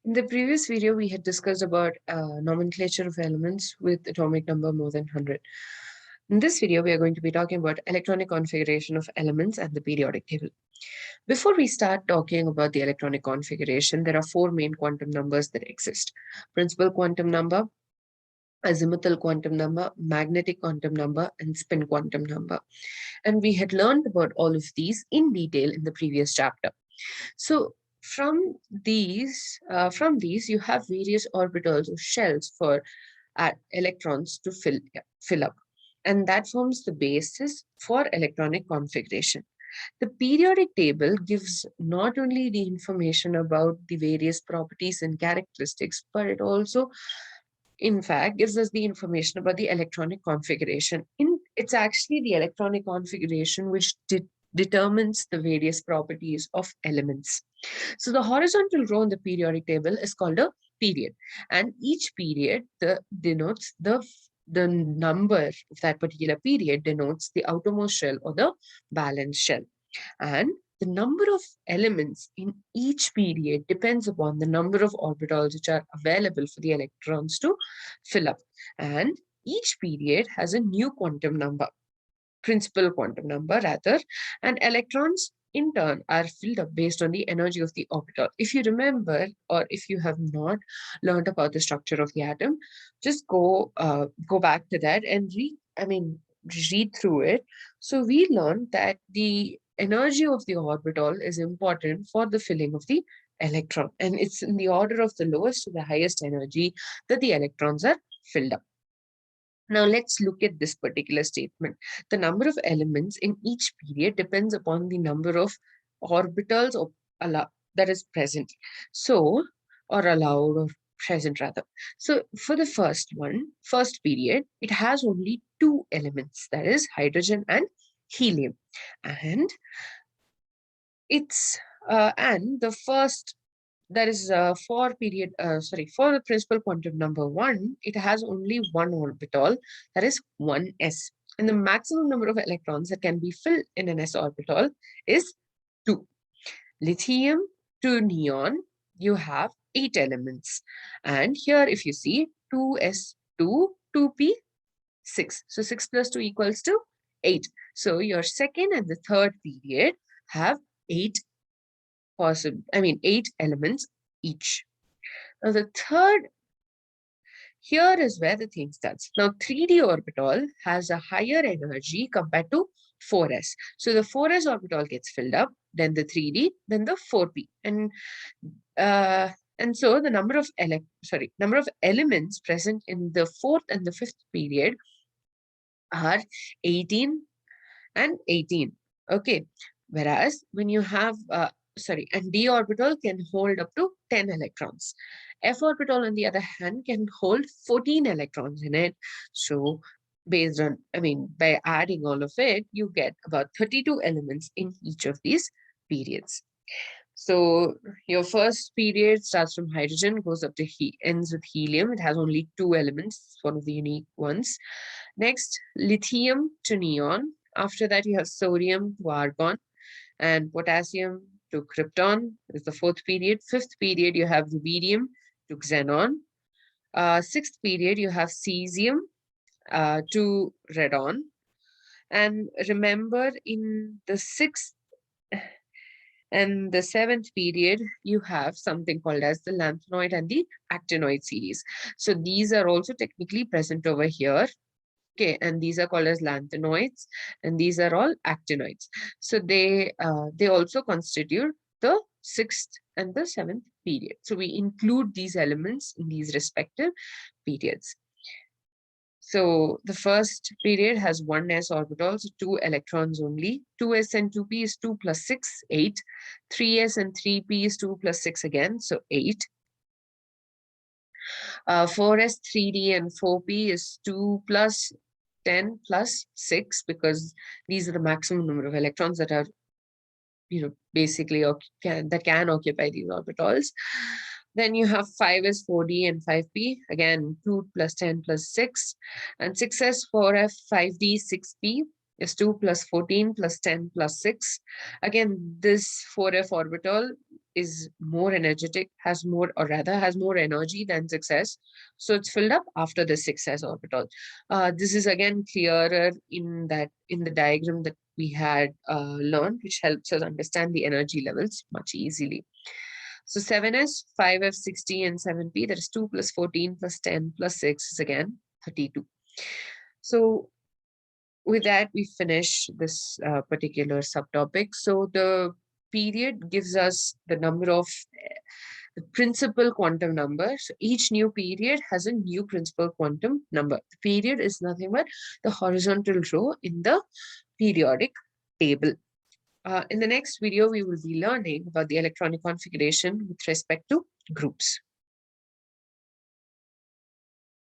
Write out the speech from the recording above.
In the previous video, we had discussed about nomenclature of elements with atomic number more than 100. In this video, we are going to be talking about electronic configuration of elements and the periodic table. Before we start talking about the electronic configuration, there are four main quantum numbers that exist: principal quantum number, azimuthal quantum number, magnetic quantum number, and spin quantum number. And we had learned about all of these in detail in the previous chapter. So from these, you have various orbitals or shells for electrons to fill up, and that forms the basis for electronic configuration. The periodic table gives not only the information about the various properties and characteristics, but it also, in fact, gives us the information about the electronic configuration. It's actually the electronic configuration which determines the various properties of elements. So the horizontal row in the periodic table is called a period, and each period denotes the number of that particular period denotes the outermost shell or the valence shell. And the number of elements in each period depends upon the number of orbitals which are available for the electrons to fill up. And each period has a new quantum number, principal quantum number rather, and electrons in turn are filled up based on the energy of the orbital. If you remember, or if you have not learned about the structure of the atom, just go back to that and read through it. So we learned that the energy of the orbital is important for the filling of the electron, and it's in the order of the lowest to the highest energy that the electrons are filled up. Now let's look at this particular statement. The number of elements in each period depends upon the number of orbitals that is present. So, or allowed or present rather. So for the first period, it has only two elements, that is hydrogen and helium. And the first, that is for the principal quantum number 1, it has only one orbital, that is 1s. And the maximum number of electrons that can be filled in an s orbital is 2. Lithium to neon, you have 8 elements. And here, if you see 2s2, 2p, 6. So 6 plus 2 equals to 8. So your second and the third period have 8 elements each. Now the third, here is where the thing starts. Now 3d orbital has a higher energy compared to 4s. So the 4s orbital gets filled up, then the 3d, then the 4p. And so the number of elements present in the fourth and the fifth period are 18 and 18. Okay. Whereas when you have and d orbital can hold up to 10 electrons. F orbital, on the other hand, can hold 14 electrons in it. So based on, by adding all of it, you get about 32 elements in each of these periods. So your first period starts from hydrogen, goes up to ends with helium. It has only 2 elements, one of the unique ones. Next, lithium to neon. After that, you have sodium to argon, and potassium to krypton is the fourth period. Fifth period, you have rubidium to xenon. Sixth period, you have cesium to radon. And remember, in the sixth and the seventh period, you have something called as the lanthanoid and the actinoid series. So these are also technically present over here. Okay, and these are called as lanthanoids, and these are all actinoids. So they also constitute the sixth and the seventh period. So we include these elements in these respective periods. So the first period has 1s orbital, so 2 electrons only. 2s and 2p is 2 plus 6, 8. 3s and 3p is 2 plus 6 again, so 8. 4s, 3d, and 4p is 2 plus 10 plus 6, because these are the maximum number of electrons that are, basically that can occupy these orbitals. Then you have 5s, 4d, and 5p. Again, 2 plus 10 plus 6. And 6s, 4f, 5d, 6p is 2 plus 14 plus 10 plus 6. Again, this 4f orbital is more energetic, has more, or rather has more energy than 6s. So it's filled up after the 6s orbital. This is again clearer in the diagram that we had learned, which helps us understand the energy levels much easily. So 7s, 5f60, and 7p, that is 2 plus 14 plus 10 plus 6 is again 32. So with that, we finish this particular subtopic. So the period gives us the number of the principal quantum number. So each new period has a new principal quantum number. The period is nothing but the horizontal row in the periodic table. In the next video, we will be learning about the electronic configuration with respect to groups.